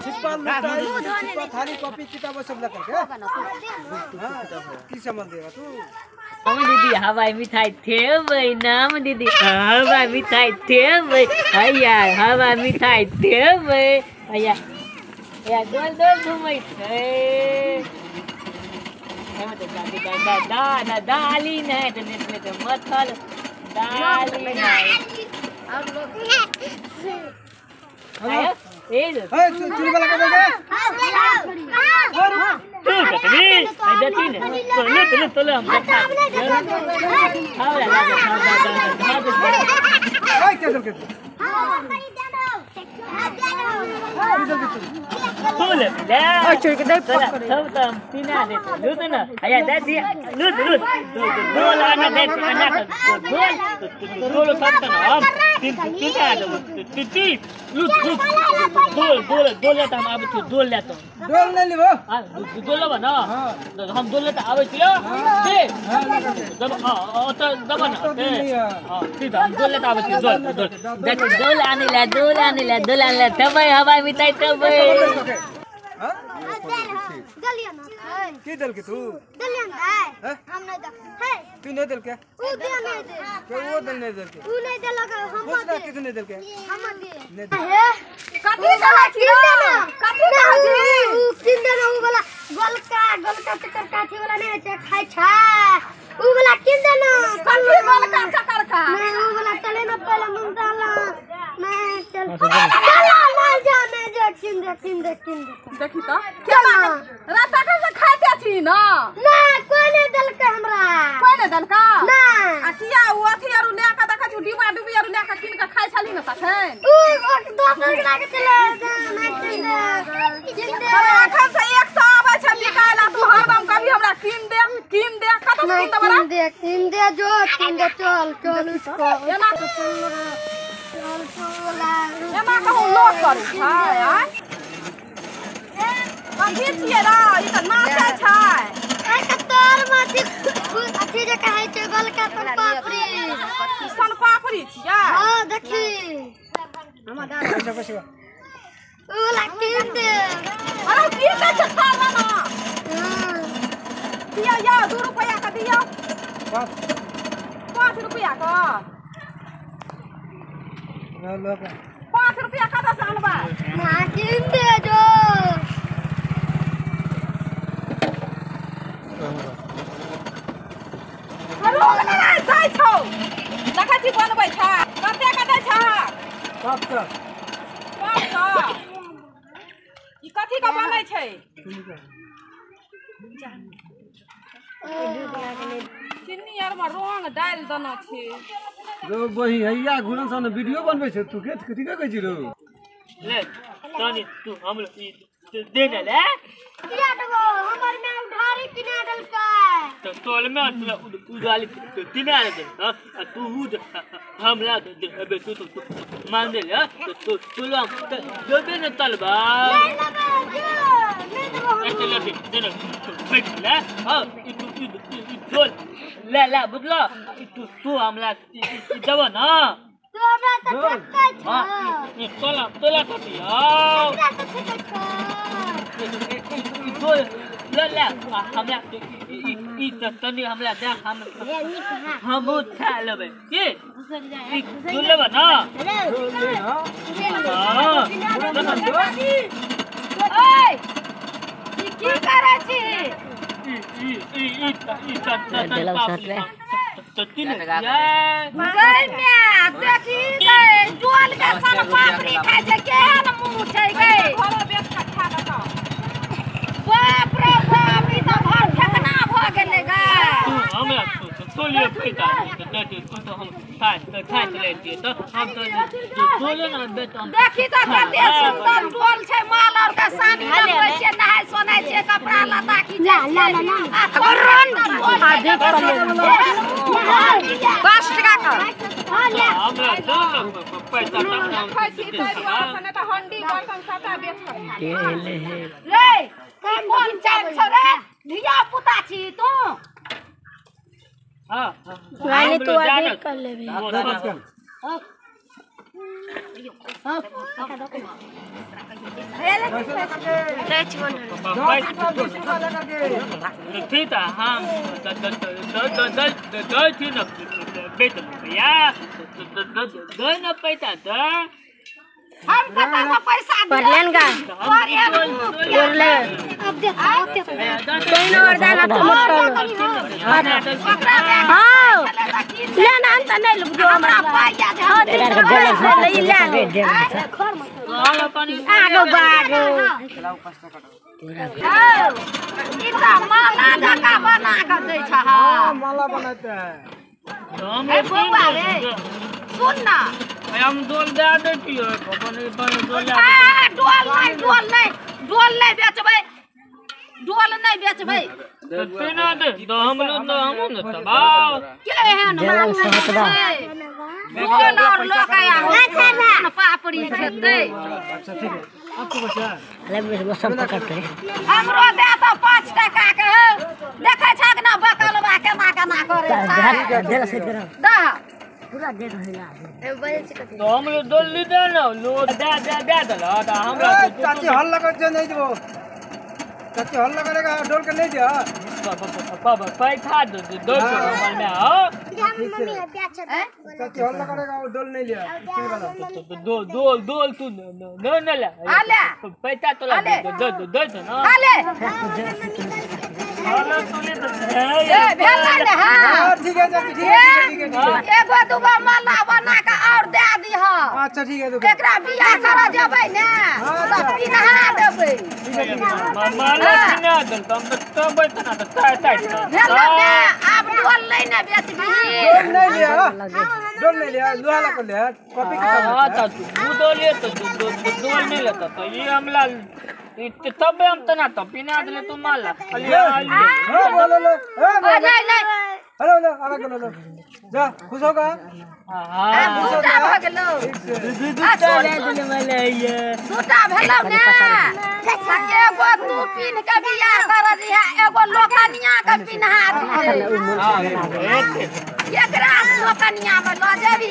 छिपा थाली कॉपी किताब सब लेकर के की सामान देगा तू हम दीदी हवाई मिठाई थे भाई नाम दीदी हवाई मिठाई थे भाई भैया हवाई मिठाई थे भाई भैया भैया गोल गोल घूमै थे हम तो दादा दाली नहीं तो नेट में मथल दाली नहीं आयो ए चुल वाला का देगा तू कतनी आई देखी ने तोले हम देखा खावला लागे ओए क्या कर के बोले ले ओ छोड़ के दे तब तीना दे लूट ना आया दे दिया लूट बोल आना दे आना बोल सब ना हम तीन का दे ती लूट बोल लेता हम अब तो बोल लेता डोल नहीं लिबो हां बोल लो ना हम बोल लेता आवे छियो दे जब तो जब ना हां सीधा हम बोल लेता आवे छियो डोल आने ला तब हवाई मिठाई तब हां दलिया ना की दल के तू दलिया ना है हम नहीं दे है तू नहीं दल के वो दे नहीं दे के वो दल नहीं दल के तू नहीं दे लगा हम पूछना कितने नहीं दल के हम दे नहीं दे काटी चला छिरो काटी ना जी किन दे वो वाला गोलका चक्कर काठी वाला नहीं है खाई छा वो वाला किन दे ना काठी गोलका चक्कर का नहीं वो वाला चले ना पहले मुंह डाला मैं चल चला ना जाने जो किन दे देखी तो क्या राता का से खाते छी ना ना कोई नहीं दल के हमरा कोई नहीं दल का ना आ किया वो अथी आरु ले का देखा छु डिबा डुबी आरु ले का किन का खाइ छली ना तखन ओ दोसर के लागे चले नहीं किन दे अखन से 100 आबै छै निकाला तू हरदम कभी हमरा किन दे कत से किन दबरा किन दे जो किन दे चल उसको एना चल एना कहू लोक करू हाय कथी छियै रा ई त नाचे छै ए कतर माथि अथी जे कहै छै गोलका सन पापड़ी सन पापड़ी छियै हां देखी पैसा पैसा ओ ला किन दे अरे की दे छै थाला ना दिया या 2 रुपया का दिया 5 रुपया का लो 5 रुपया का दस अनबा ना किन दे जो रोग लगा दै छौ देखा छी बनबै छै कते का दै छै 700 ई कथी का बनै छै चिन्नी आर में रंग डाल देना छै रो बही हैया घुरन सन वीडियो बनबै छै तू के कथि कहै छी रो ले तनी तू हम दे दे ले किया देबो हमर में उधारी किने दल का तो तोल में उगाली तीना दे तू हमला दे तू मान दे ले तो लो देबे न तलबा नहीं देबो ऐसे ले दे ना फेंक ले हां बोल ला बुझलो तू हमला देबो ना तू हमरा त ठक्का छ हां ये तोला कथि हां हमरा त ठक्का बोल ला हमरा ई तनी हमरा दे हम उठा लेबे की तू लेबे ना हां ओए की करे छी गई में देखी गई जोल के सन पापड़ी खाइ छै केहन मुंह छै गई घरो बेच के खा लेता बाप रे बाप ई त भर ठकना भ गेलै गा हमरा तोलिए पैसा तो हम खाइ ले दिए तो हम तो बोले ना बेटा देखी त कते सुंदर डोल छै माल और के सानी लगबै छै नहाय सोनाय छै कपड़ा लता की ला रन आधे कर ले 5 टका का हमरा दो पैसा खाइ छी त हंडी बर्तन सबटा बेच के खा रे कोन चाल छ रे धिया पुता छी तू हां रानी तू आदेश कर लेबे ठीक है हाँ थी ना बेटा भैया न पैसा था हम कता से पैसा पढ़लेन का पढ़ले अब दे कोई न वरदान तो मत हां ले ना अंत नहीं लुक जो हमरा पाया दे ले ले आगो बागो इतना माला जका बना के दै छ हां माला बनाते हैं हम बाबा रे सुन ना हम डोल दे देती है अपन डोल नहीं बेचबै डोल नहीं बेचबै तेना दे हम लोग हम न तबाव के है न डोल और लोग आया न पापड़ी खेते अच्छा ठीक है आपको बचा ले सब पकड़ते हमरो दे तो 5 टका के देखे छ कि ना बकलवा केना केना करे दे से करो दा पूरा दे दहिला तो हम लोग डोल दे ना लोग दे दला तो हमरा चाची हल लगा के नहीं देबो चाची हल लगा करेगा डोल के नहीं दिया पैसा दो मोबाइल में आओ चाची हल लगा करेगा डोल नहीं लिया किसी वाला डोल तू न ले आले पैसा तो दे ना आले हां तू ले तो ए भेला ने हां ठीक है चाची ठीक है एगो दूगो माला बना के और दे दी ह अच्छा ठीक है तो एकरा बियाह कर जेबै ने तो पिनहा देबै माला पिना दल हम तो बैठना तो टाइट भेला ने अब डोल नहीं ने बेचबी डोल नहीं लिया लोहा लगा लिया कॉपी किताब हां तो तू डोल ले तो डोल नहीं लेता तो ये हमला तब हम तना तो पिना दले तू माला लो हेलो लो जा खुश होगा हां दूटा भ गेलो दूटा ले दिले माला ये दूटा भेलौ ने एगो तू पिन के बियाह कर दिहा एगो लोकनिया के पिनहा दी एकरा लोकनिया में ल जेबी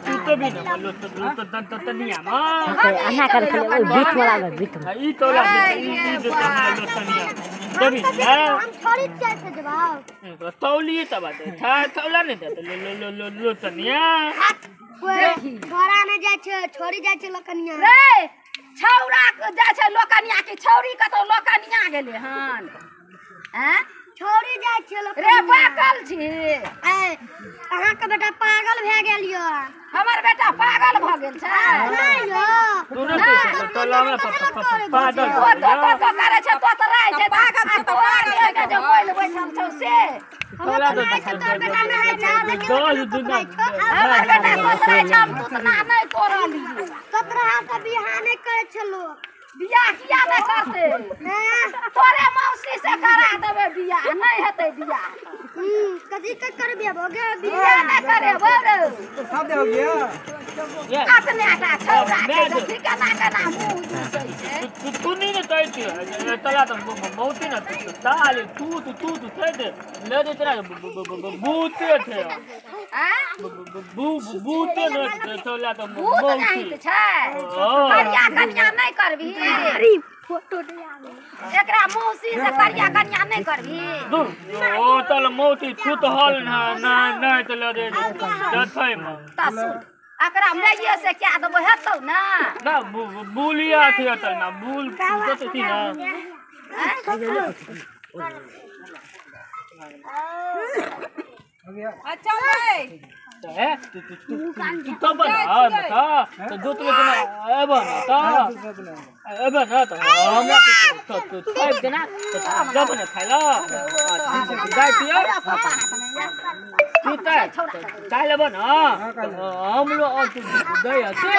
तू तो भी ना लो तो तनिया मां अन्ना कर बीच वाला बीच ई तो ला ई जो लो तनिया तभी ना हम छोड़ी कैसे जवाब तौलिए तब था तौला नहीं दे लो तनिया छोरा ने जाय छै छोरी जाय छै लोकनिया रे छौरा के जाय छै लोकनिया के छौरी कतो लोकनिया गेले हन हैं छोरी जाय छै रे लोकनिया पागल छी अहाँ के बेटा पागल भए गेल यो हमर बेटा पागल भ गेल छै नहीं यो दोनों तो लावा पागल तो करे छै तो रहै छै पागल छै तो मार के जे बोल बैठल छौ से तोला तो तोर बेटा नहीं है हमर बेटा तो रहै छै हम तू ना नहीं तोरली 17 के बियाह नहीं करे छलो बियाह किया नहीं करते तोरे मौसी से करा देबे बियाह नहीं हेतै बियाह कथी के करबे भोगे बियाह नहीं करे बोल तो शादी हो गया अपने आटा छौरा के ठिकाना केना मुंह दूसै छै तू नहीं ना कहती तला तो बहुत ही ना ताले तू थे ले दे तेरा बूते थे हैं बूते न तला तो भूत नहीं छै करिया कन्या नहीं करबी अरे फोटो दे आवे एकरा मौसी से करिया कन्या नहीं करबी ओ तल मोती तू तो हल ना तो ले दे दथै म तसु एकरा मैये से क्या देबो हेतौ ना ना बुलिया थी तल ना बुल तो थी ना हो गया अच्छा भाई है तू तो बना बता तो दो तो अब ना तो हमरा तो टाइप देना तो जब ना खाइला जाय पियो तू चाय लेबो ना हम लोग दे हते